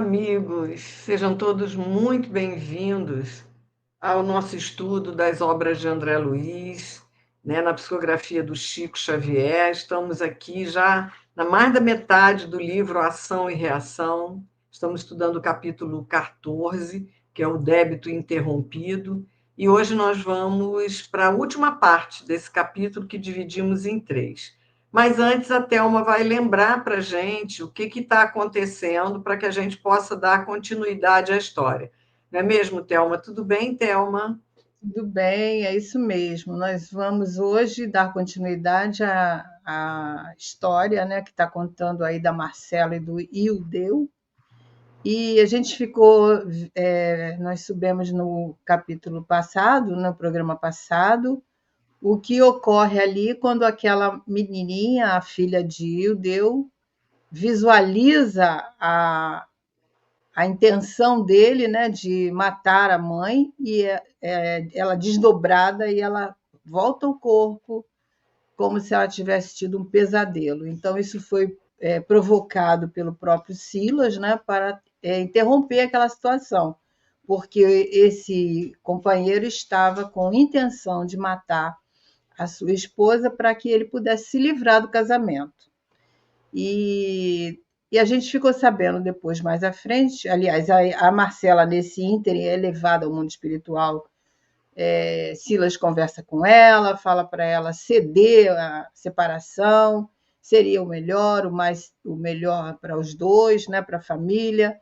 amigos, sejam todos muito bem-vindos ao nosso estudo das obras de André Luiz, né, na psicografia do Chico Xavier. Estamos aqui já na mais da metade do livro Ação e Reação. Estamos estudando o capítulo 14, que é o débito interrompido, e hoje nós vamos para a última parte desse capítulo que dividimos em três. Mas antes a Thelma vai lembrar para a gente o que está acontecendo para que a gente possa dar continuidade à história. Não é mesmo, Thelma? Tudo bem, Thelma? Tudo bem, é isso mesmo. Nós vamos hoje dar continuidade à história, né, que está contando aí da Marcela e do Ildeu. E a gente ficou, nós subimos no capítulo passado, no programa passado, o que ocorre ali quando aquela menininha, a filha de Ildeu, visualiza a intenção dele, né, de matar a mãe, e ela desdobrada e ela volta ao corpo como se ela tivesse tido um pesadelo. Então, isso foi provocado pelo próprio Silas, né, para interromper aquela situação, porque esse companheiro estava com intenção de matar a sua esposa para que ele pudesse se livrar do casamento. E a gente ficou sabendo depois, mais à frente, aliás, a Marcela, nesse ínterim, é levada ao mundo espiritual. Silas conversa com ela, fala para ela ceder a separação, seria o melhor para os dois, né, para a família,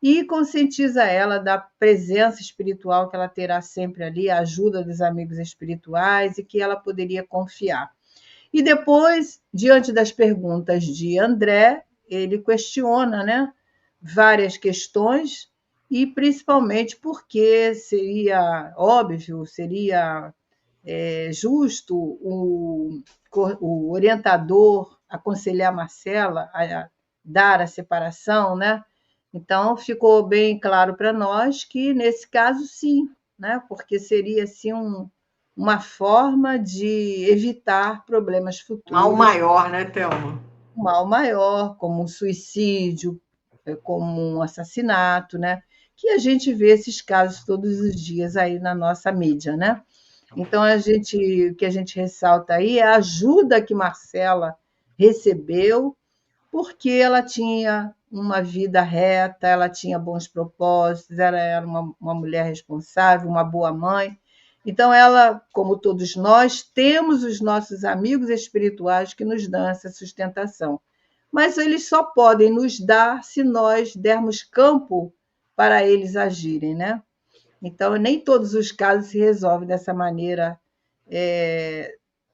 e conscientiza ela da presença espiritual que ela terá sempre ali, a ajuda dos amigos espirituais e que ela poderia confiar. E depois, diante das perguntas de André, ele questiona, né, várias questões e principalmente porque seria óbvio, seria justo o orientador aconselhar Marcela a dar a separação, né? Então ficou bem claro para nós que nesse caso sim, né? Porque seria assim uma forma de evitar problemas Mal futuros, maior, né, Thelma? um mal maior, como um suicídio, como um assassinato, né? Que a gente vê esses casos todos os dias aí na nossa mídia, né? Então o que a gente ressalta aí é a ajuda que Marcela recebeu, porque ela tinha uma vida reta, ela tinha bons propósitos, ela era uma mulher responsável, uma boa mãe. Então, ela, como todos nós, temos os nossos amigos espirituais que nos dão essa sustentação. Mas eles só podem nos dar se nós dermos campo para eles agirem, né? Então, nem todos os casos se resolvem dessa maneira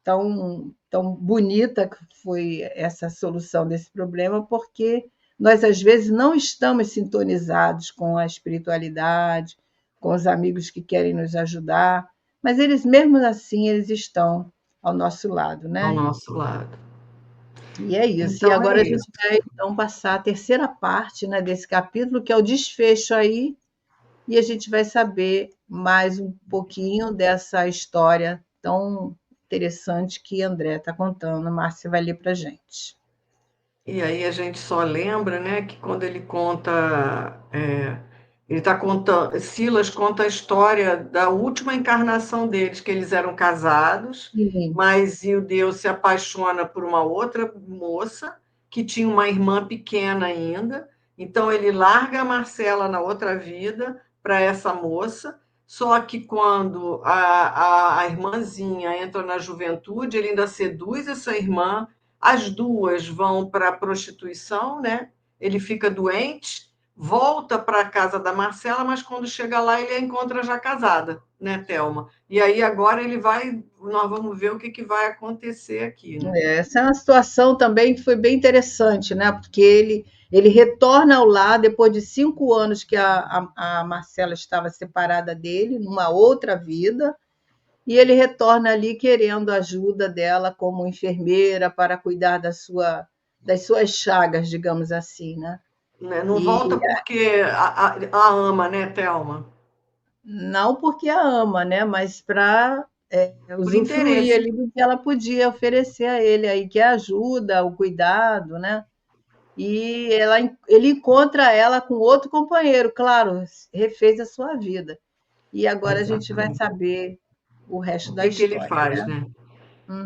tão bonita que foi essa solução desse problema, porque nós, às vezes, não estamos sintonizados com a espiritualidade, com os amigos que querem nos ajudar, mas eles, mesmo assim, eles estão ao nosso lado, Ao né? nosso lado. E é isso. E Então é agora a isso. gente vai, então, passar a terceira parte, né, desse capítulo, que é o desfecho aí, e a gente vai saber mais um pouquinho dessa história tão interessante que André está contando. A Márcia vai ler para a gente. E aí a gente só lembra, né, que quando ele conta, ele está contando, Silas conta a história da última encarnação deles, que eles eram casados, Sim, mas Ildeu se apaixona por uma outra moça que tinha uma irmã pequena ainda, então ele larga a Marcela na outra vida para essa moça, só que quando a irmãzinha entra na juventude, ele ainda seduz essa irmã, as duas vão para a prostituição, né? Ele fica doente, volta para a casa da Marcela, mas quando chega lá ele a encontra já casada, né, Thelma? E aí agora nós vamos ver o que vai acontecer aqui, né? essa é uma situação também que foi bem interessante, né? Porque ele retorna ao lar depois de 5 anos que a Marcela estava separada dele, numa outra vida, e ele retorna ali querendo a ajuda dela como enfermeira para cuidar das suas chagas, digamos assim, né? Não volta E porque a ama, né, Thelma? não porque a ama, né? Mas para Por usufruir interesse. ali do que ela podia oferecer a ele aí, que é a ajuda, o cuidado, né? e ele encontra ela com outro companheiro, claro, refez a sua vida. E agora a gente vai Exatamente. saber o resto O da que que ele história, faz, né? né?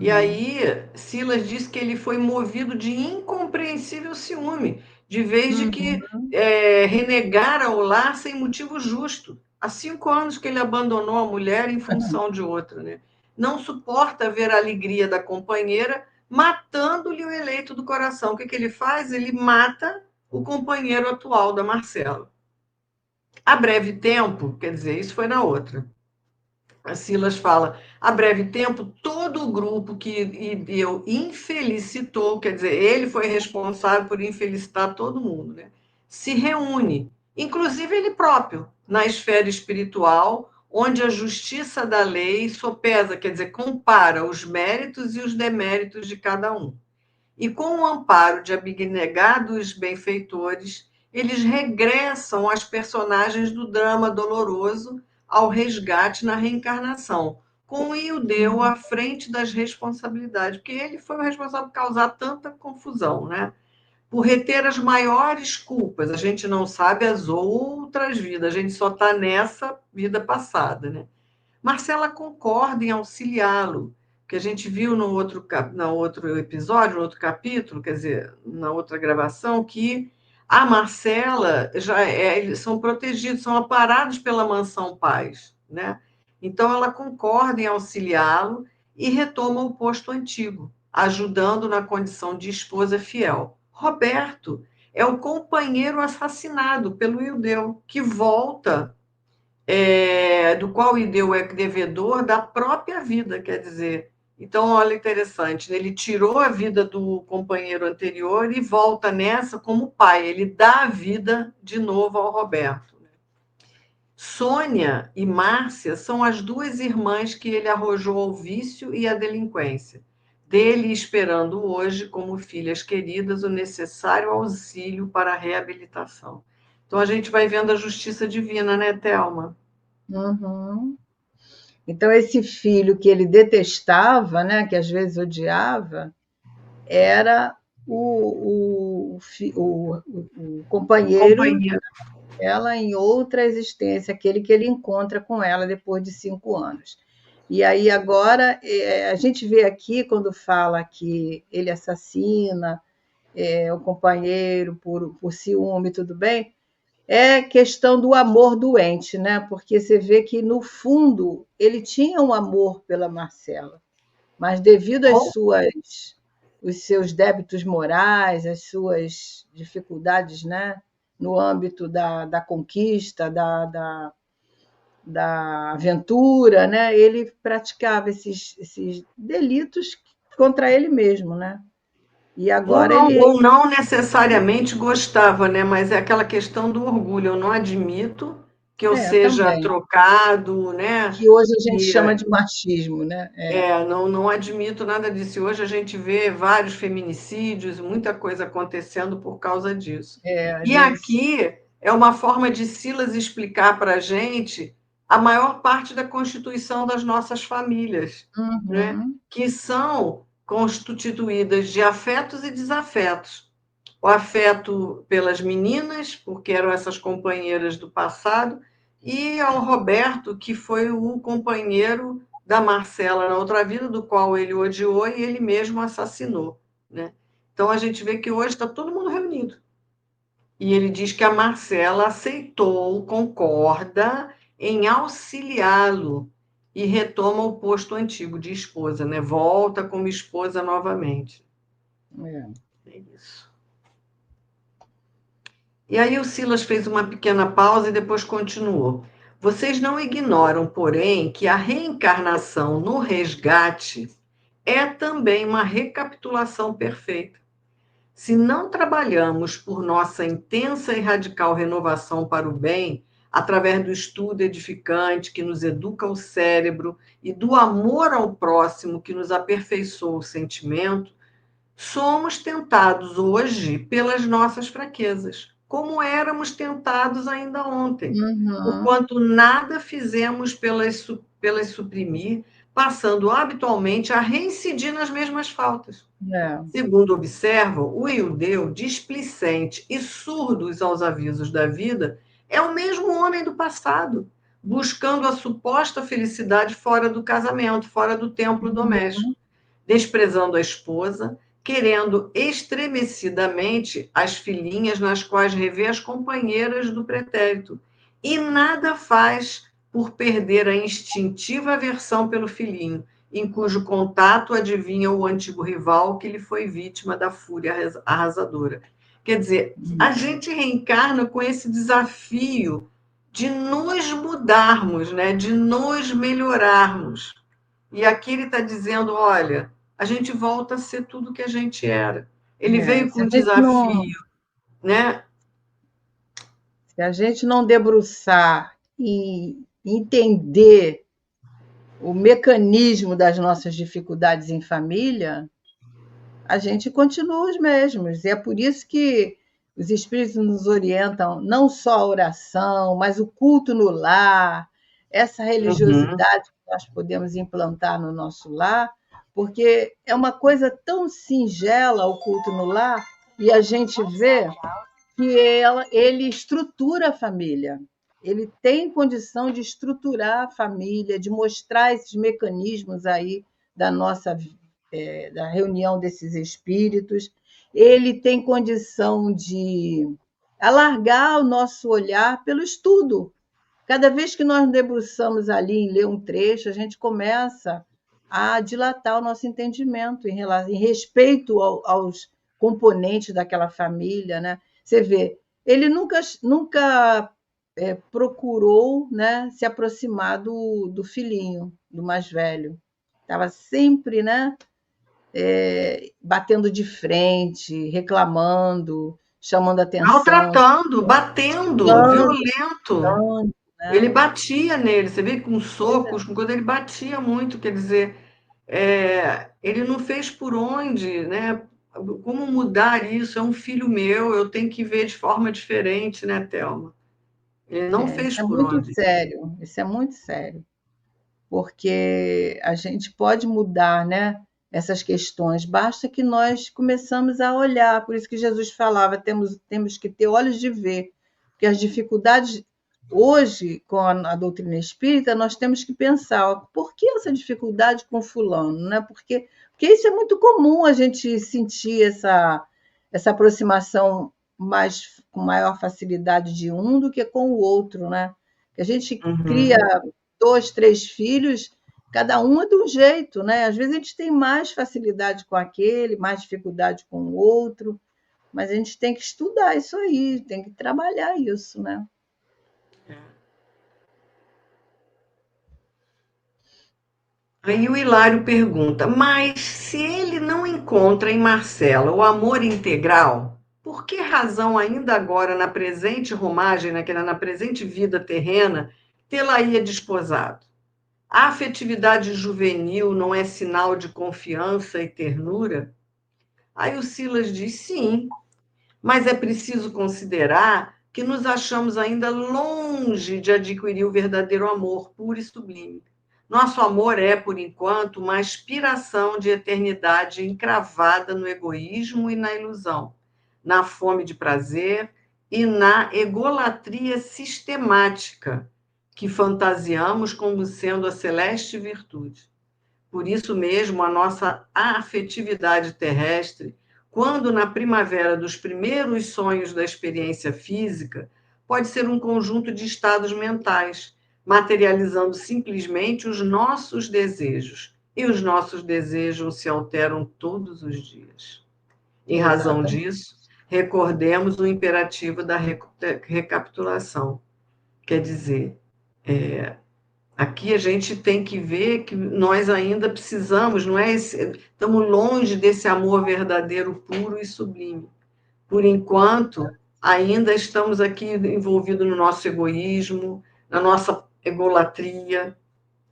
E Uhum, aí, Silas diz que ele foi movido de incompreensível ciúme, de vez de uhum, que renegara o lar sem motivo justo. Há 5 anos que ele abandonou a mulher em função de outra, né? Não suporta ver a alegria da companheira, matando-lhe o eleito do coração. O que que ele faz? Ele mata o companheiro atual da Marcela. A breve tempo, quer dizer, isso foi na outra. A Silas fala, há breve tempo, todo o grupo que Ideu infelicitou, quer dizer, ele foi responsável por infelicitar todo mundo, né? Se reúne, inclusive ele próprio, na esfera espiritual, onde a justiça da lei sopesa, quer dizer, compara os méritos e os deméritos de cada um. E com o amparo de abnegados benfeitores, eles regressam às personagens do drama doloroso ao resgate na reencarnação, com o Ildeu uhum. à frente das responsabilidades, porque ele foi o responsável por causar tanta confusão, né? Por reter as maiores culpas. A gente não sabe as outras vidas, a gente só está nessa vida passada, né? Marcela concorda em auxiliá-lo, que a gente viu no outro episódio, no outro capítulo, quer dizer, na outra gravação, que a Marcela eles são protegidos, são amparados pela Mansão Paz, né? Então ela concorda em auxiliá-lo e retoma o posto antigo, ajudando na condição de esposa fiel. Roberto é o companheiro assassinado pelo Ildeu, que volta do qual o Ideu é devedor da própria vida, quer dizer. Então, olha interessante, ele tirou a vida do companheiro anterior e volta nessa como pai, ele dá a vida de novo ao Roberto. Sônia e Márcia são as duas irmãs que ele arrojou ao vício e à delinquência, dele esperando hoje, como filhas queridas, o necessário auxílio para a reabilitação. Então, a gente vai vendo a justiça divina, né, Thelma? Uhum. Então, esse filho que ele detestava, né, que às vezes odiava, era o companheiro Companheiro. dela em outra existência, aquele que ele encontra com ela depois de 5 anos. E aí agora a gente vê aqui quando fala que ele assassina o companheiro por ciúme, tudo bem, é questão do amor doente, né? Porque você vê que no fundo ele tinha um amor pela Marcela, mas devido os seus débitos morais, as suas dificuldades, né? No âmbito da conquista, da aventura, né? Ele praticava esses delitos contra ele mesmo, né? E agora ele. Ou não necessariamente gostava, né? Mas é aquela questão do orgulho. Eu não admito que eu seja Também. trocado, né? Que hoje a gente E chama de machismo, né? não admito nada disso. E hoje a gente vê vários feminicídios, muita coisa acontecendo por causa disso. Às E vezes. aqui é uma forma de Silas explicar para a gente a maior parte da constituição das nossas famílias, né? Uhum, Que são constituídas de afetos e desafetos. O afeto pelas meninas, porque eram essas companheiras do passado, e ao Roberto, que foi o companheiro da Marcela na outra vida, do qual ele odiou e ele mesmo assassinou, né? Então a gente vê que hoje está todo mundo reunido. E ele diz que a Marcela aceitou, concorda em auxiliá-lo e retoma o posto antigo de esposa, né? Volta como esposa novamente. é. É isso. E aí o Silas fez uma pequena pausa e depois continuou. Vocês não ignoram, porém, que a reencarnação no resgate é também uma recapitulação perfeita. Se não trabalhamos por nossa intensa e radical renovação para o bem, através do estudo edificante que nos educa o cérebro e do amor ao próximo que nos aperfeiçoa o sentimento, somos tentados hoje pelas nossas fraquezas, como éramos tentados ainda ontem, Uhum, porquanto nada fizemos pelas suprimir, passando habitualmente a reincidir nas mesmas faltas. É. Segundo observam, o iudeu, displicente e surdos aos avisos da vida, é o mesmo homem do passado, buscando a suposta felicidade fora do casamento, fora do templo doméstico, desprezando a esposa, querendo estremecidamente as filhinhas nas quais revê as companheiras do pretérito, e nada faz por perder a instintiva aversão pelo filhinho, em cujo contato adivinha o antigo rival que lhe foi vítima da fúria arrasadora. Quer dizer, a gente reencarna com esse desafio de nos mudarmos, né? De nos melhorarmos. E aqui ele está dizendo, olha, a gente volta a ser tudo que a gente era. Ele veio Se com a um gente não, desafio, né? se a gente não debruçar e entender o mecanismo das nossas dificuldades em família, a gente continua os mesmos. E é por isso que os espíritos nos orientam não só a oração, mas o culto no lar, essa Uhum. religiosidade que nós podemos implantar no nosso lar, porque é uma coisa tão singela o culto no lar, e a gente vê que ele estrutura a família. Ele tem condição de estruturar a família, de mostrar esses mecanismos aí da nossa da reunião desses espíritos. Ele tem condição de alargar o nosso olhar pelo estudo. Cada vez que nós debruçamos ali em ler um trecho, a gente começa a dilatar o nosso entendimento em respeito aos componentes daquela família, né? Você vê, ele nunca procurou, né, se aproximar do filhinho, do mais velho. Estava sempre, né, batendo de frente, reclamando, chamando atenção, Maltratando, batendo, xingando, violento. Ele né? batia nele, você vê com Pois é. socos, com coisa, ele batia muito, quer dizer, ele não fez por onde, né? Como mudar isso? É um filho meu, eu tenho que ver de forma diferente, né, Thelma? Ele não fez Isso é por muito onde. sério, isso é muito sério, porque a gente pode mudar, né, essas questões, basta que nós começamos a olhar, por isso que Jesus falava, temos que ter olhos de ver, porque as dificuldades, hoje, com a doutrina espírita, nós temos que pensar, ó, por que essa dificuldade com fulano, né? Porque isso é muito comum a gente sentir essa aproximação com maior facilidade de um do que com o outro, né? Que a gente cria Uhum. 2, 3 filhos, cada um é de um jeito, né? Às vezes a gente tem mais facilidade com aquele, mais dificuldade com o outro, mas a gente tem que estudar isso aí, tem que trabalhar isso, né? Aí o Hilário pergunta: mas se ele não encontra em Marcela o amor integral, por que razão ainda agora, na presente romagem, na presente vida terrena, tê-la-ia desposado? A afetividade juvenil não é sinal de confiança e ternura? Aí o Silas diz: sim, mas é preciso considerar que nos achamos ainda longe de adquirir o verdadeiro amor puro e sublime. Nosso amor é, por enquanto, uma aspiração de eternidade encravada no egoísmo e na ilusão, na fome de prazer e na egolatria sistemática que fantasiamos como sendo a celeste virtude. Por isso mesmo, a nossa afetividade terrestre, quando na primavera dos primeiros sonhos da experiência física, pode ser um conjunto de estados mentais, materializando simplesmente os nossos desejos. E os nossos desejos se alteram todos os dias. Em razão Exatamente. disso, recordemos o imperativo da recapitulação. Quer dizer, aqui a gente tem que ver que nós ainda precisamos, não é? Estamos longe desse amor verdadeiro, puro e sublime. Por enquanto, ainda estamos aqui envolvidos no nosso egoísmo, na nossa egolatria,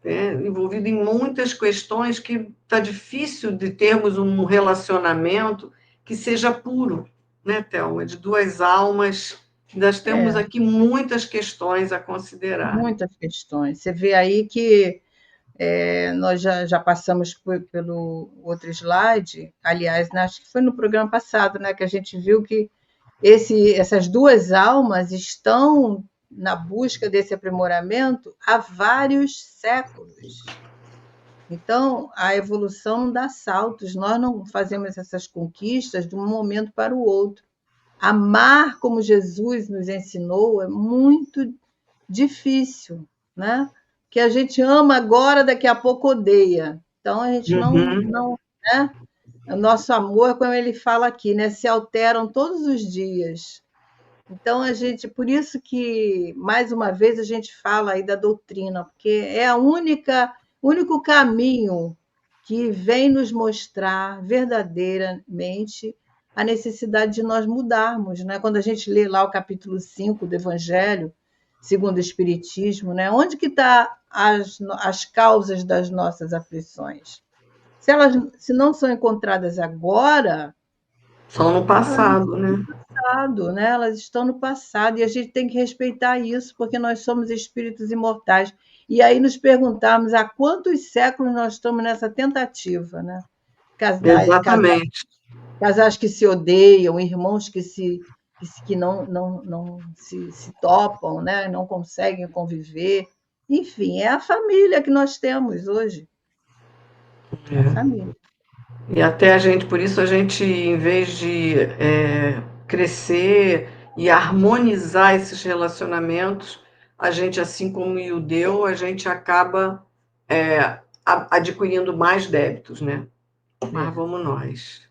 né? Envolvido em muitas questões que está difícil de termos um relacionamento que seja puro, né, Thelma? De duas almas. Nós temos É, aqui muitas questões a considerar. muitas questões. Você vê aí que Nós já passamos pelo outro slide, aliás, acho que foi no programa passado, né, que a gente viu que essas duas almas estão na busca desse aprimoramento há vários séculos. Então, a evolução não dá saltos, nós não fazemos essas conquistas de um momento para o outro. Amar como Jesus nos ensinou é muito difícil, né? Que a gente ama agora, daqui a pouco odeia. Então a gente Uhum. não, né? O nosso amor, como ele fala aqui, né? Se alteram todos os dias. Então a gente, por isso que mais uma vez a gente fala aí da doutrina, porque é o único caminho que vem nos mostrar verdadeiramente a necessidade de nós mudarmos, né? Quando a gente lê lá o capítulo 5 do Evangelho, segundo o Espiritismo, né? Onde que está as causas das nossas aflições? Se não são encontradas agora, Só no passado, né? passado, né? Elas estão no passado e a gente tem que respeitar isso, porque nós somos espíritos imortais. E aí nos perguntarmos há quantos séculos nós estamos nessa tentativa, né? Casais, Exatamente. casais que se odeiam, irmãos que não se topam, né? Não conseguem conviver. Enfim, é a família que nós temos hoje. É a É. família. E até a gente, por isso a gente, em vez de crescer e harmonizar esses relacionamentos, a gente, assim como o deu, a gente acaba adquirindo mais débitos, né? Mas É. vamos nós.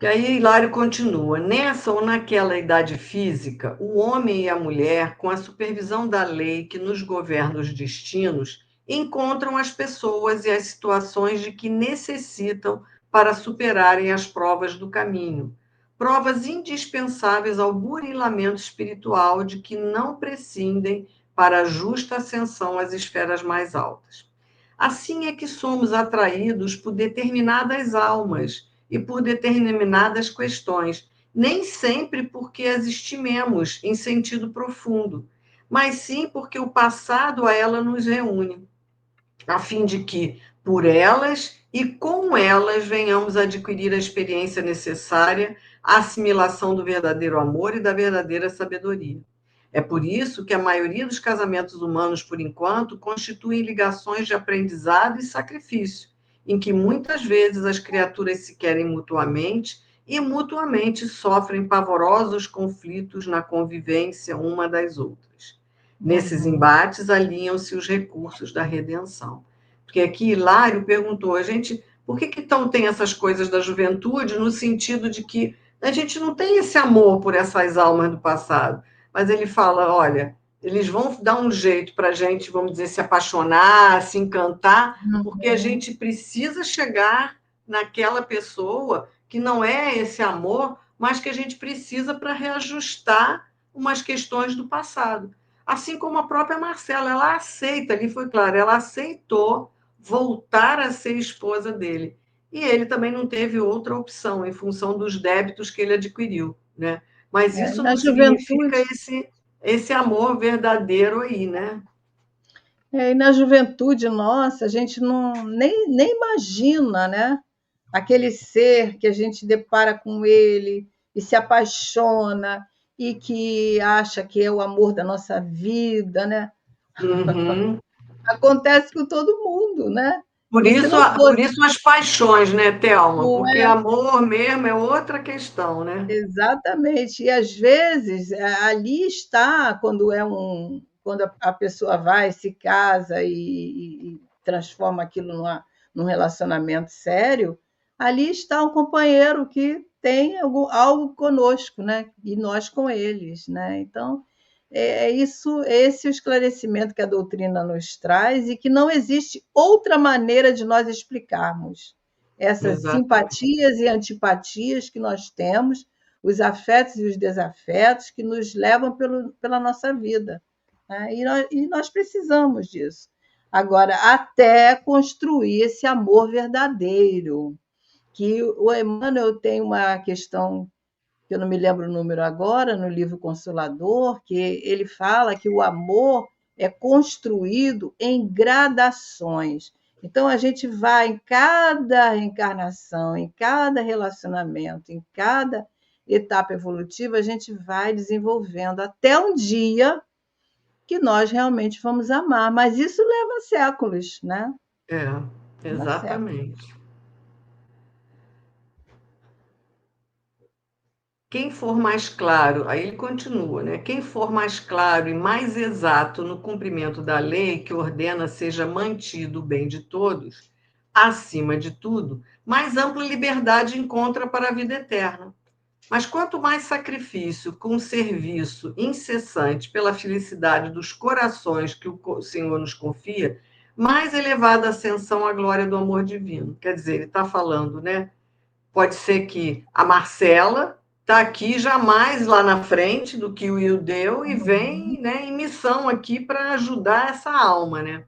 E aí Hilário continua: nessa ou naquela idade física, o homem e a mulher, com a supervisão da lei que nos governa os destinos, encontram as pessoas e as situações de que necessitam para superarem as provas do caminho, provas indispensáveis ao burilamento espiritual de que não prescindem para a justa ascensão às esferas mais altas. Assim é que somos atraídos por determinadas almas e por determinadas questões, nem sempre porque as estimemos em sentido profundo, mas sim porque o passado a ela nos reúne, a fim de que, por elas e com elas, venhamos adquirir a experiência necessária à assimilação do verdadeiro amor e da verdadeira sabedoria. É por isso que a maioria dos casamentos humanos, por enquanto, constituem ligações de aprendizado e sacrifício, em que muitas vezes as criaturas se querem mutuamente e mutuamente sofrem pavorosos conflitos na convivência uma das outras. Nesses Uhum. embates alinham-se os recursos da redenção. Porque aqui Hilário perguntou a gente por que então tem essas coisas da juventude, no sentido de que a gente não tem esse amor por essas almas do passado. Mas ele fala: olha, eles vão dar um jeito para a gente, vamos dizer, se apaixonar, se encantar, porque a Uhum. gente precisa chegar naquela pessoa que não é esse amor, mas que a gente precisa para reajustar umas questões do passado. Assim como a própria Marcela, ela aceita, ali foi claro, ela aceitou voltar a ser esposa dele. E ele também não teve outra opção em função dos débitos que ele adquiriu, né? Mas isso Na não significa juventude, esse amor verdadeiro aí, né? e na juventude nossa, a gente nem imagina, né? Aquele ser que a gente depara com ele e se apaixona e que acha que é o amor da nossa vida, né? Uhum. Acontece com todo mundo, né? Por E se isso, não por fosse, isso as paixões, né, Thelma? não Porque é amor mesmo é outra questão, né? exatamente. E às vezes ali está quando a pessoa vai, se casa e transforma aquilo num relacionamento sério, ali está um companheiro que tem algo conosco, né? E nós com eles, né? Então, esse é o esclarecimento que a doutrina nos traz e que não existe outra maneira de nós explicarmos essas Exatamente. simpatias e antipatias que nós temos, os afetos e os desafetos que nos levam pela nossa vida, né? E nós precisamos disso. Agora, até construir esse amor verdadeiro, que o Emmanuel tem uma questão, que eu não me lembro o número agora, no livro Consolador, que ele fala que o amor é construído em gradações. Então, a gente vai em cada reencarnação, em cada relacionamento, em cada etapa evolutiva, a gente vai desenvolvendo até um dia que nós realmente vamos amar. Mas isso leva séculos, né? Leva séculos. Exatamente. Quem for mais claro, aí ele continua, né? Quem for mais claro e mais exato no cumprimento da lei que ordena seja mantido o bem de todos, acima de tudo, mais ampla liberdade encontra para a vida eterna. Mas quanto mais sacrifício com serviço incessante pela felicidade dos corações que o Senhor nos confia, mais elevada ascensão à glória do amor divino. Quer dizer, ele está falando, né? Pode ser que a Marcela está aqui já mais lá na frente do que o Ildeu e vem, né, em missão aqui para ajudar essa alma, né?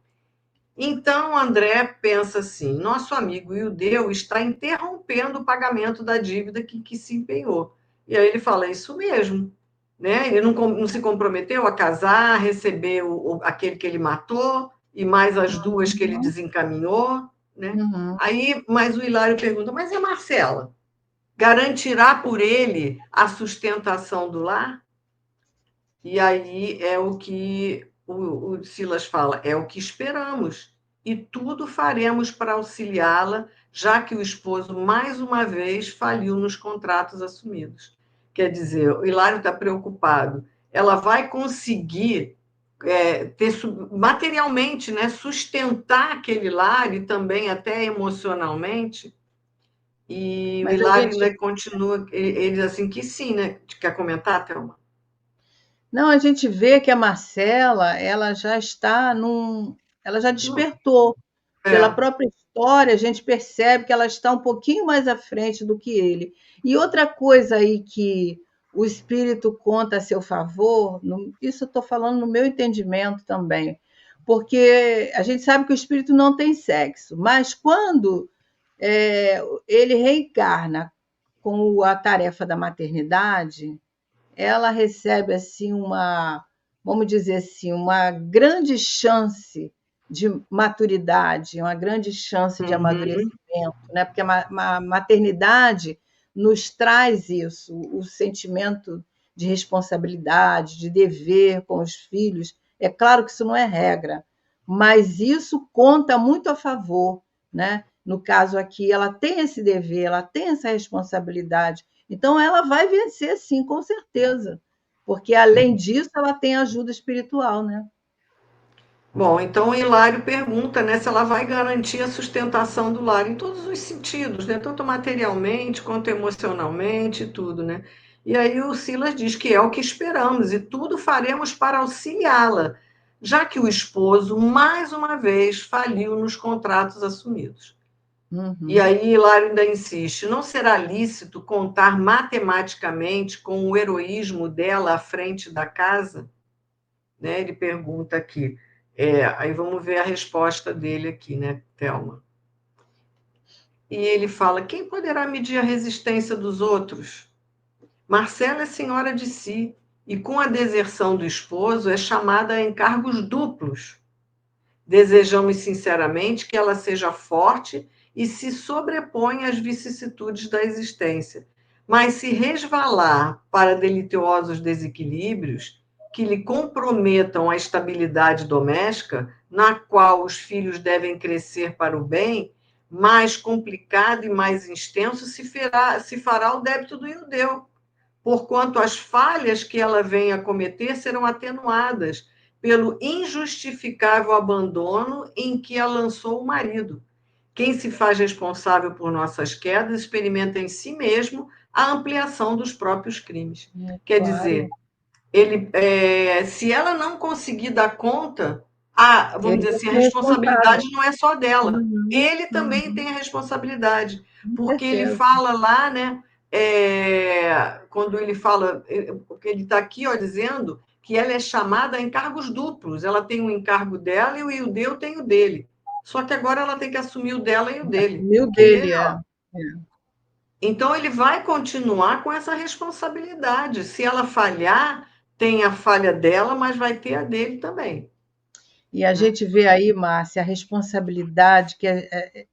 Então, André pensa assim: nosso amigo Ildeu está interrompendo o pagamento da dívida que se empenhou. E aí ele fala: é isso mesmo. Né? Ele não se comprometeu a casar, a receber aquele que ele matou e mais as duas que ele desencaminhou. Né? Uhum. Aí, mas o Hilário pergunta: mas e a Marcela? Garantirá por ele a sustentação do lar? E aí é o que o Silas fala: é o que esperamos, e tudo faremos para auxiliá-la, já que o esposo, mais uma vez, faliu nos contratos assumidos. Quer dizer, o Hilário está preocupado. Ela vai conseguir ter materialmente, né, sustentar aquele lar e também até emocionalmente. E o Mas a Hilário gente ainda continua, ele diz assim que sim, né? Quer comentar, Thelma? Não, a gente vê que a Marcela, ela já Não, despertou. Pela é. própria história, a gente percebe que ela está um pouquinho mais à frente do que ele. E outra coisa aí que o espírito conta a seu favor, isso eu estou falando no meu entendimento também, porque a gente sabe que o espírito não tem sexo, mas quando ele reencarna com a tarefa da maternidade, ela recebe assim vamos dizer assim, uma grande chance de maturidade, uma grande chance de Uhum, amadurecimento, né? Porque a maternidade nos traz isso, o sentimento de responsabilidade, de dever com os filhos. É claro que isso não é regra, mas isso conta muito a favor, né? No caso aqui, ela tem esse dever, ela tem essa responsabilidade, então ela vai vencer sim, com certeza, porque além disso ela tem ajuda espiritual, né? Bom, então o Hilário pergunta, né, se ela vai garantir a sustentação do lar em todos os sentidos, né, tanto materialmente quanto emocionalmente e tudo, né? E aí o Silas diz que é o que esperamos e tudo faremos para auxiliá-la, já que o esposo mais uma vez faliu nos contratos assumidos. E Uhum. aí Hilário ainda insiste: não será lícito contar matematicamente com o heroísmo dela à frente da casa? Né? Ele pergunta aqui. Aí vamos ver a resposta dele aqui, né, Thelma? E ele fala: quem poderá medir a resistência dos outros? Marcela é senhora de si e, com a deserção do esposo, é chamada a encargos duplos. Desejamos sinceramente que ela seja forte e se sobreponha às vicissitudes da existência. Mas se resvalar para delituosos desequilíbrios que lhe comprometam a estabilidade doméstica, na qual os filhos devem crescer para o bem, mais complicado e mais extenso se fará o débito do Ildeu, porquanto as falhas que ela vem a cometer serão atenuadas pelo injustificável abandono em que a lançou o marido. Quem se faz responsável por nossas quedas experimenta em si mesmo a ampliação dos próprios crimes. É Quer dizer, claro. se ela não conseguir dar conta, vamos Ele dizer é assim, a responsável. responsabilidade não é só dela. Uhum, Ele também uhum, tem a responsabilidade, com porque ele certeza. fala lá, né? Quando ele fala, porque ele está aqui, ó, dizendo que ela é chamada a encargos duplos. Ela tem o encargo dela e o Ildeu tem o dele. Só que agora ela tem que assumir o dela e o dele. Assumiu Porque dele, é. então ele vai continuar com essa responsabilidade. Se ela falhar, tem a falha dela, mas vai ter a dele também. E a né? gente vê aí, Márcia, a responsabilidade que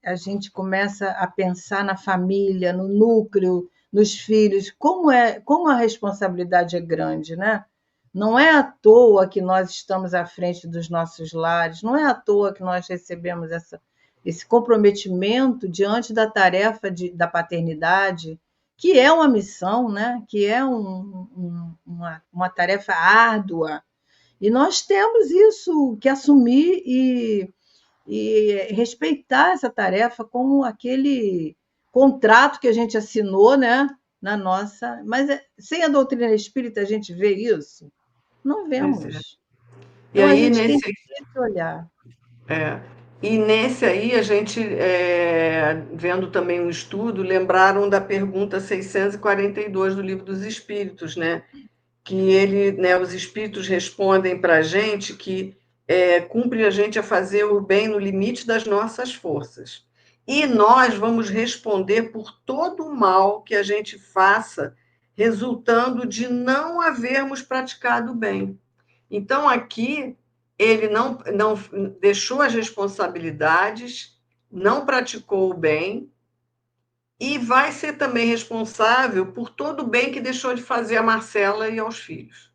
a gente começa a pensar na família, no núcleo, nos filhos, como a responsabilidade é grande, né? Não é à toa que nós estamos à frente dos nossos lares, não é à toa que nós recebemos esse comprometimento diante da tarefa da paternidade, que é uma missão, né? Que é uma tarefa árdua, e nós temos isso que assumir e respeitar essa tarefa como aquele contrato que a gente assinou, né? Na nossa. Mas sem a doutrina espírita a gente vê isso? Não Pois é. vemos. E Então a aí, gente tem nesse que ter esse olhar. É, e nesse aí, a gente, vendo também um estudo, lembraram da pergunta 642 do Livro dos Espíritos, né? Que ele, né, os espíritos respondem para a gente que cumpre a gente a fazer o bem no limite das nossas forças. E nós vamos responder por todo o mal que a gente faça, resultando de não havermos praticado o bem. Então, aqui, ele não deixou as responsabilidades, não praticou o bem, e vai ser também responsável por todo o bem que deixou de fazer a Marcela e aos filhos.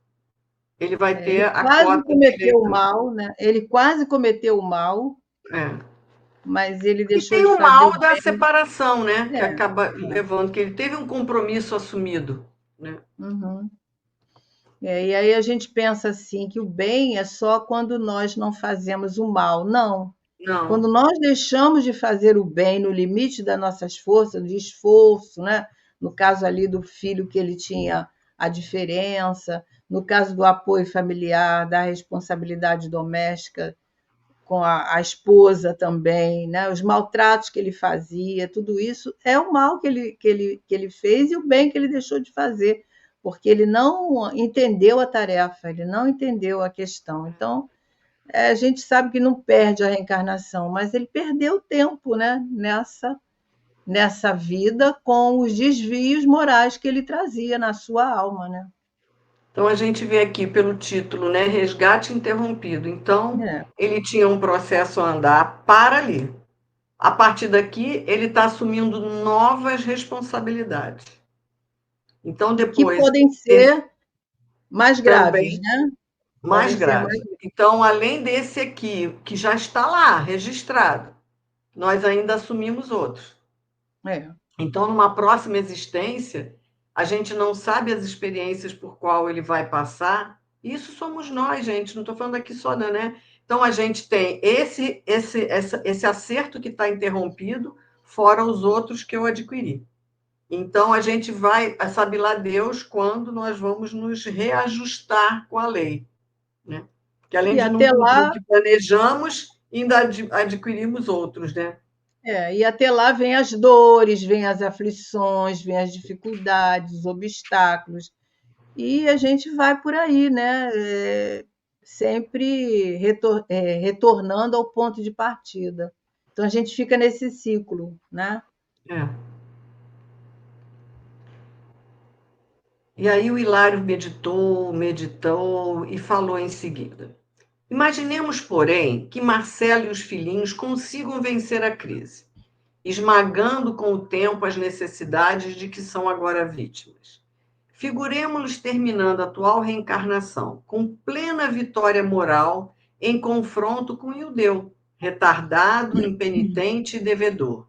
Ele vai Ele ter a quase cota dele cometeu aí o também. mal, né? Ele quase cometeu o mal, É. mas ele E deixou tem de o fazer mal o da bem. separação, né? Que É, acaba é. levando, que ele teve um compromisso assumido, né? Uhum. E aí a gente pensa assim que o bem é só quando nós não fazemos o mal. Não. Quando Não, nós deixamos de fazer o bem no limite das nossas forças, de esforço, né? No caso ali do filho que ele tinha a diferença, no caso do apoio familiar, da responsabilidade doméstica com a esposa também, né? Os maltratos que ele fazia, tudo isso é o mal que ele fez e o bem que ele deixou de fazer, porque ele não entendeu a tarefa, ele não entendeu a questão. Então, a gente sabe que não perde a reencarnação, mas ele perdeu tempo, né, nessa vida com os desvios morais que ele trazia na sua alma, né? então, a gente vê aqui pelo título, né? Resgate interrompido. Então, É. ele tinha um processo a andar para ali. A partir daqui, ele está assumindo novas responsabilidades. Então, Que depois, podem esse ser mais graves, também né? mais Podem ser mais. grave. Então, além desse aqui, que já está lá, registrado, nós ainda assumimos outros. É. Então, numa próxima existência, a gente não sabe as experiências por qual ele vai passar. Isso somos nós, gente. Não estou falando aqui só, né? Então, a gente tem esse acerto que está interrompido, fora os outros que eu adquiri. Então, a gente vai, sabe lá Deus, quando nós vamos nos reajustar com a lei, né? Porque além E de não até cumprir o lá, que planejamos, ainda adquirimos outros, né? e até lá vem as dores, vem as aflições, vem as dificuldades, os obstáculos. E a gente vai por aí, né? Sempre retornando ao ponto de partida. Então a gente fica nesse ciclo, né? É. E aí o Hilário meditou, meditou e falou em seguida. Imaginemos, porém, que Marcelo e os filhinhos consigam vencer a crise, esmagando com o tempo as necessidades de que são agora vítimas. Figuremos-los terminando a atual reencarnação com plena vitória moral em confronto com o Ildeu, retardado, impenitente e devedor.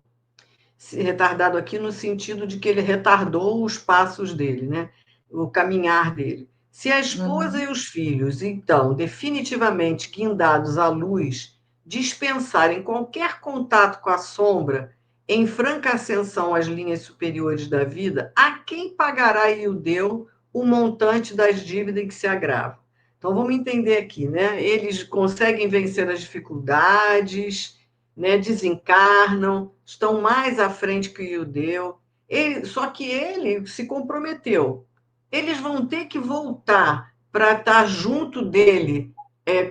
Retardado aqui no sentido de que ele retardou os passos dele, né? O caminhar dele. Se a esposa Uhum. e os filhos, então, definitivamente guindados à luz, dispensarem qualquer contato com a sombra, em franca ascensão às linhas superiores da vida, a quem pagará Ildeu o montante das dívidas que se agravam? Então, vamos entender aqui, né? Eles conseguem vencer as dificuldades, né, desencarnam, estão mais à frente que o Ildeu. Só que ele se comprometeu. Eles vão ter que voltar para estar junto dele,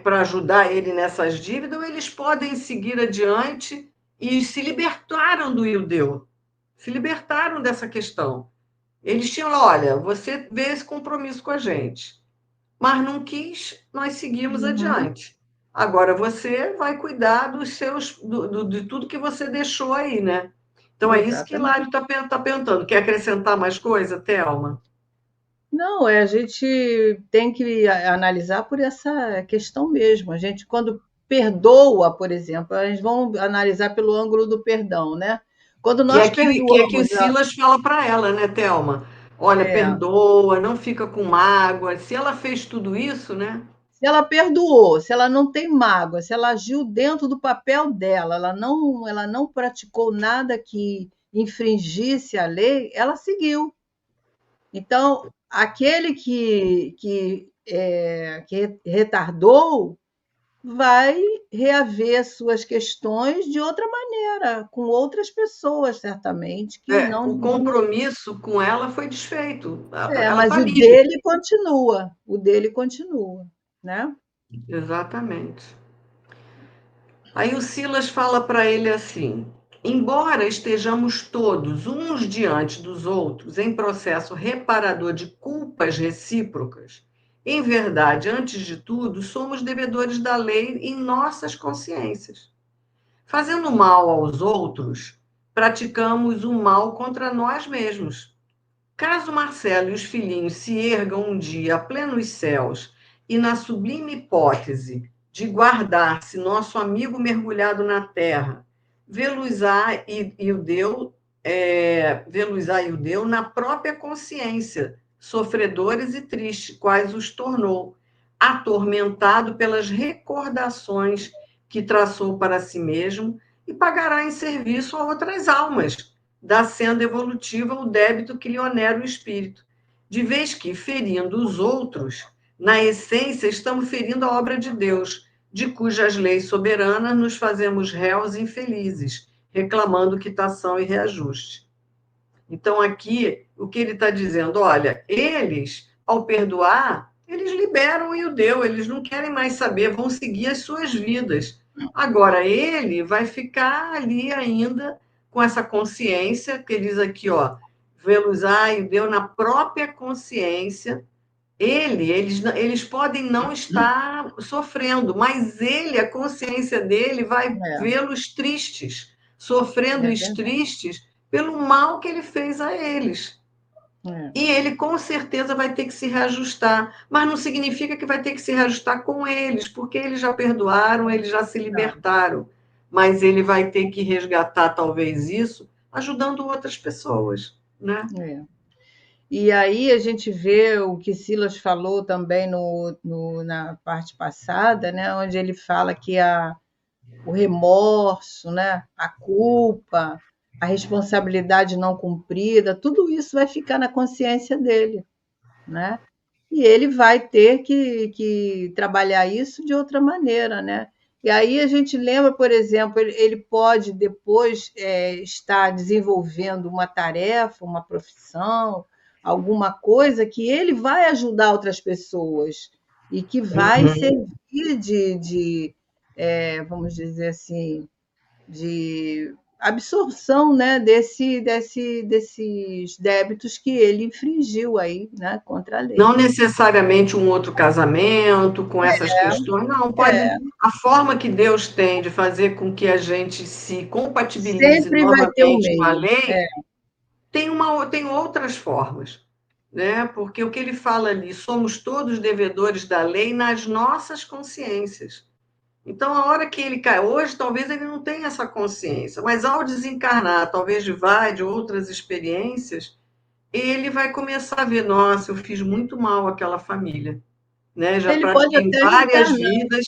para ajudar ele nessas dívidas, ou eles podem seguir adiante e se libertaram do Ildeu, se libertaram dessa questão. Eles tinham, olha, você vê esse compromisso com a gente, mas não quis, nós seguimos Uhum. adiante. Agora você vai cuidar dos seus, de tudo que você deixou aí, né? Então é isso que lá ele Exatamente. está perguntando. Quer acrescentar mais coisa, Thelma? Não, a gente tem que analisar por essa questão mesmo. A gente, quando perdoa, por exemplo, a gente vamos analisar pelo ângulo do perdão, né? Quando nós Que é que o perdoamos, Silas fala para ela, né, Thelma? Olha, é, perdoa, não fica com mágoa. Se ela fez tudo isso, né? se ela perdoou, se ela não tem mágoa, se ela agiu dentro do papel dela, ela não praticou nada que infringisse a lei, ela seguiu. Então, aquele que retardou vai reaver suas questões de outra maneira, com outras pessoas, certamente, que O não. compromisso com ela foi desfeito. É, Ela mas está o livre. dele continua, o dele continua, né? Exatamente. Aí o Silas fala para ele assim: embora estejamos todos uns diante dos outros em processo reparador de culpas recíprocas, em verdade, antes de tudo, somos devedores da lei em nossas consciências. Fazendo mal aos outros, praticamos o mal contra nós mesmos. Caso Marcelo e os filhinhos se ergam um dia a plenos céus e na sublime hipótese de guardar-se nosso amigo mergulhado na terra, vê-los-á e o deu, vê-los-á e o deu na própria consciência, sofredores e tristes, quais os tornou, atormentado pelas recordações que traçou para si mesmo e pagará em serviço a outras almas da senda evolutiva o débito que lhe onera o espírito, de vez que, ferindo os outros, na essência estamos ferindo a obra de Deus, de cujas leis soberanas nos fazemos réus e infelizes, reclamando quitação e reajuste. Então, aqui, o que ele está dizendo, olha, eles, ao perdoar, eles liberam o Iudeu, eles não querem mais saber, vão seguir as suas vidas. Agora, ele vai ficar ali ainda com essa consciência, que ele diz aqui, ó, Veluzar Iudeu na própria consciência, eles podem não estar sofrendo, mas ele, a consciência dele, vai É, vê-los tristes, sofrendo é e verdade. tristes pelo mal que ele fez a eles. É, E ele com certeza vai ter que se reajustar, mas não significa que vai ter que se reajustar com eles, porque eles já perdoaram, eles já se não, libertaram. Mas ele vai ter que resgatar talvez isso ajudando outras pessoas, né? é. E aí a gente vê o que Silas falou também na parte passada, né, onde ele fala que o remorso, né, a culpa, a responsabilidade não cumprida, tudo isso vai ficar na consciência dele, né? E ele vai ter que trabalhar isso de outra maneira, né? E aí a gente lembra, por exemplo, ele pode depois estar desenvolvendo uma tarefa, uma profissão, alguma coisa que ele vai ajudar outras pessoas e que vai Uhum. servir vamos dizer assim, de absorção, né, desses débitos que ele infringiu aí, né, contra a lei. Não necessariamente um outro casamento com essas questões, não, pode. É, A forma que Deus tem de fazer com que a gente se compatibilize sempre vai ter um novamente com a meio. lei, tem outras formas, né? Porque o que ele fala ali, somos todos devedores da lei nas nossas consciências. Então, a hora que ele cai, hoje talvez ele não tenha essa consciência, mas ao desencarnar, talvez de outras experiências, ele vai começar a ver, nossa, eu fiz muito mal àquela família, né? Já Ele pode pratiquei em até várias reencarnar. vidas,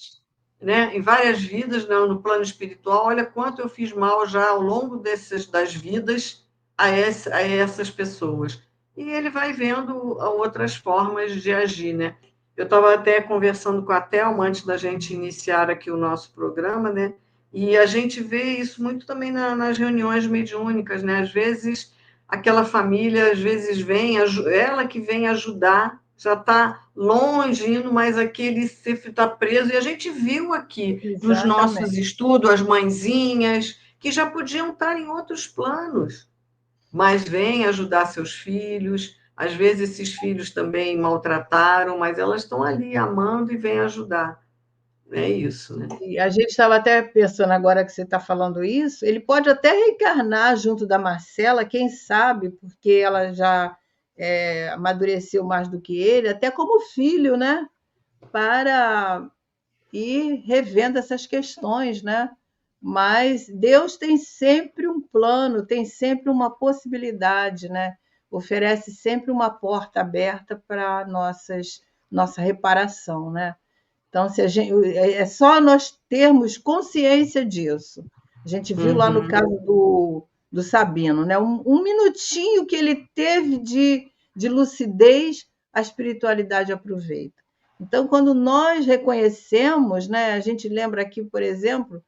né? Em várias vidas, não, no plano espiritual, olha quanto eu fiz mal já ao longo das vidas a essas pessoas. E ele vai vendo outras formas de agir, né? Eu estava até conversando com a Thelma antes da gente iniciar aqui o nosso programa, né? E a gente vê isso muito também nas reuniões mediúnicas, né? Às vezes aquela família, às vezes vem, ela que vem ajudar, já está longe, indo, mas aquele ser está preso. E a gente viu aqui nos nossos Exatamente. estudos as mãezinhas que já podiam estar em outros planos, mas vêm ajudar seus filhos. Às vezes esses filhos também maltrataram, mas elas estão ali amando e vêm ajudar. É isso, né? E a gente estava até pensando agora que você está falando isso, ele pode até reencarnar junto da Marcela, quem sabe, porque ela já amadureceu mais do que ele, até como filho, né? Para ir revendo essas questões, né? Mas Deus tem sempre um plano, tem sempre uma possibilidade, né? Oferece sempre uma porta aberta para nossa reparação, né? Então, se a gente, é só nós termos consciência disso. A gente viu lá no Uhum. caso do Sabino, né? Um minutinho que ele teve de lucidez, a espiritualidade aproveita. Então, quando nós reconhecemos, né, a gente lembra aqui, por exemplo,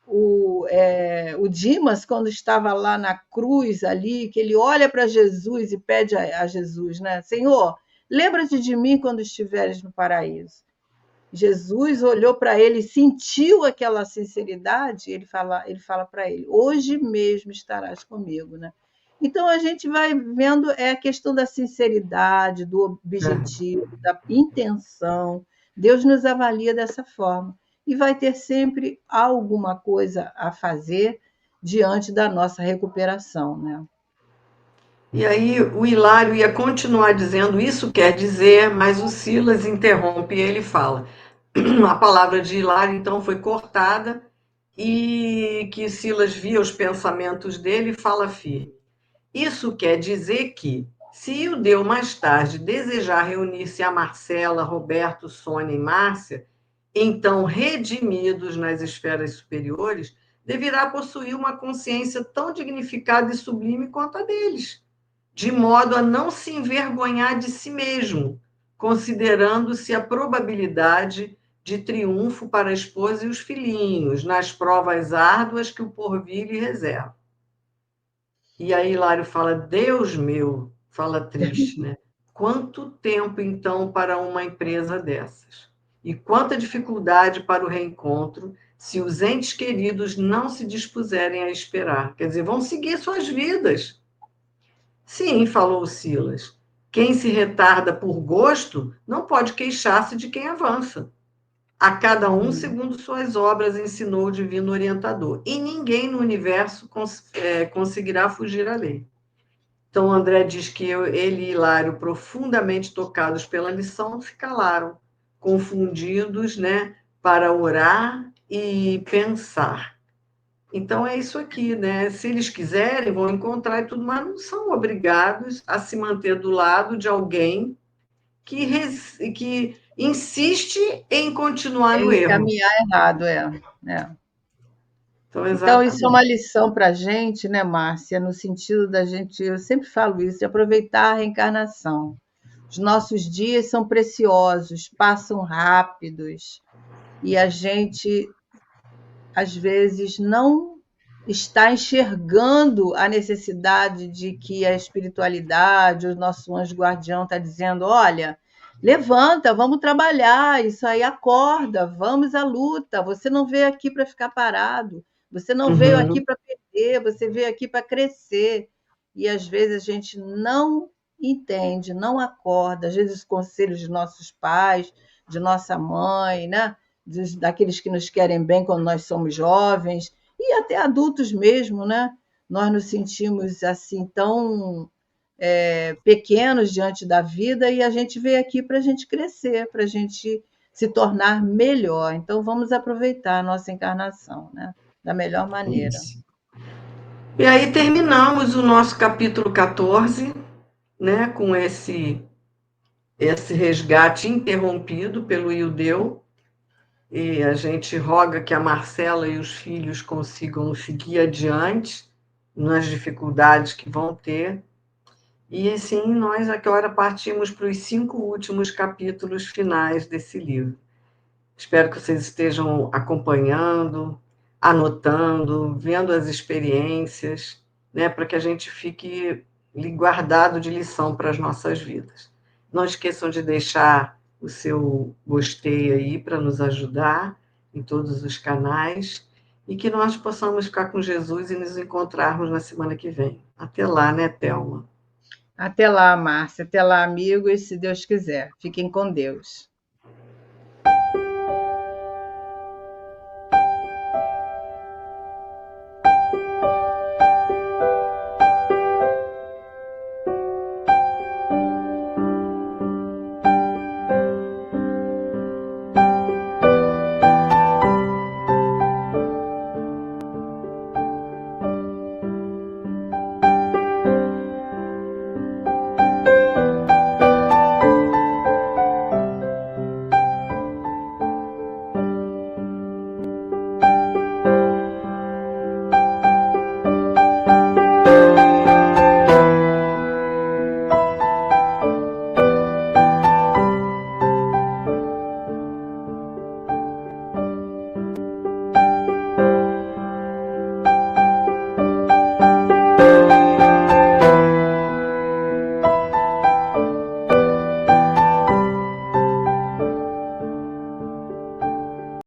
o Dimas, quando estava lá na cruz ali, que ele olha para Jesus e pede a Jesus, né? Senhor, lembra-te de mim quando estiveres no paraíso. Jesus olhou para ele, sentiu aquela sinceridade, ele fala para ele: hoje mesmo estarás comigo, né? Então a gente vai vendo a questão da sinceridade, do É. objetivo, da intenção. Deus nos avalia dessa forma e vai ter sempre alguma coisa a fazer diante da nossa recuperação, né? E aí o Hilário ia continuar dizendo, isso quer dizer, mas o Silas interrompe e ele fala. A palavra de Hilário então foi cortada e que Silas via os pensamentos dele e fala firme. Isso quer dizer que, se o Deu mais tarde desejar reunir-se a Marcela, Roberto, Sônia e Márcia, então redimidos nas esferas superiores, deverá possuir uma consciência tão dignificada e sublime quanto a deles, de modo a não se envergonhar de si mesmo, considerando-se a probabilidade de triunfo para a esposa e os filhinhos, nas provas árduas que o porvir lhe reserva. E aí Hilário fala, Deus meu, fala triste, né? Quanto tempo, então, para uma empresa dessas? E quanta dificuldade para o reencontro, se os entes queridos não se dispuserem a esperar. Quer dizer, vão seguir suas vidas. Sim, falou Silas. Quem se retarda por gosto não pode queixar-se de quem avança. A cada um segundo suas obras, ensinou o divino orientador. E ninguém no universo conseguirá fugir à lei. Então, André diz que ele e Hilário, profundamente tocados pela lição, se calaram, confundidos, né, para orar e pensar. Então, é isso aqui, né? Se eles quiserem, vão encontrar e tudo, mas não são obrigados a se manter do lado de alguém que insiste em continuar no Em erro. caminhar errado, é. Então, Então, isso é uma exatamente. lição para a gente, né, Márcia? No sentido da gente, eu sempre falo isso, de aproveitar a reencarnação. Os nossos dias são preciosos, passam rápidos, e a gente, às vezes, não está enxergando a necessidade de que a espiritualidade, o nosso anjo guardião está dizendo: olha, levanta, vamos trabalhar, isso aí acorda, vamos à luta. Você não veio aqui para ficar parado, você não veio aqui Uhum. para perder, você veio aqui para crescer. E às vezes a gente não entende, não acorda, às vezes os conselhos de nossos pais, de nossa mãe, né? Daqueles que nos querem bem quando nós somos jovens, e até adultos mesmo, né? Nós nos sentimos assim tão pequenos diante da vida e a gente veio aqui para a gente crescer, para a gente se tornar melhor. Então vamos aproveitar a nossa encarnação, né? Da melhor maneira. Isso. E aí terminamos o nosso capítulo 14, né, com esse resgate interrompido pelo Ildeu, e a gente roga que a Marcela e os filhos consigam seguir adiante nas dificuldades que vão ter. E assim, nós agora partimos para os 5 últimos capítulos finais desse livro. Espero que vocês estejam acompanhando, anotando, vendo as experiências, né, para que a gente fique guardado de lição para as nossas vidas. Não esqueçam de deixar o seu gostei aí para nos ajudar em todos os canais e que nós possamos ficar com Jesus e nos encontrarmos na semana que vem. Até lá, né, Thelma? Até lá, Márcia. Até lá, amigos, se Deus quiser. Fiquem com Deus.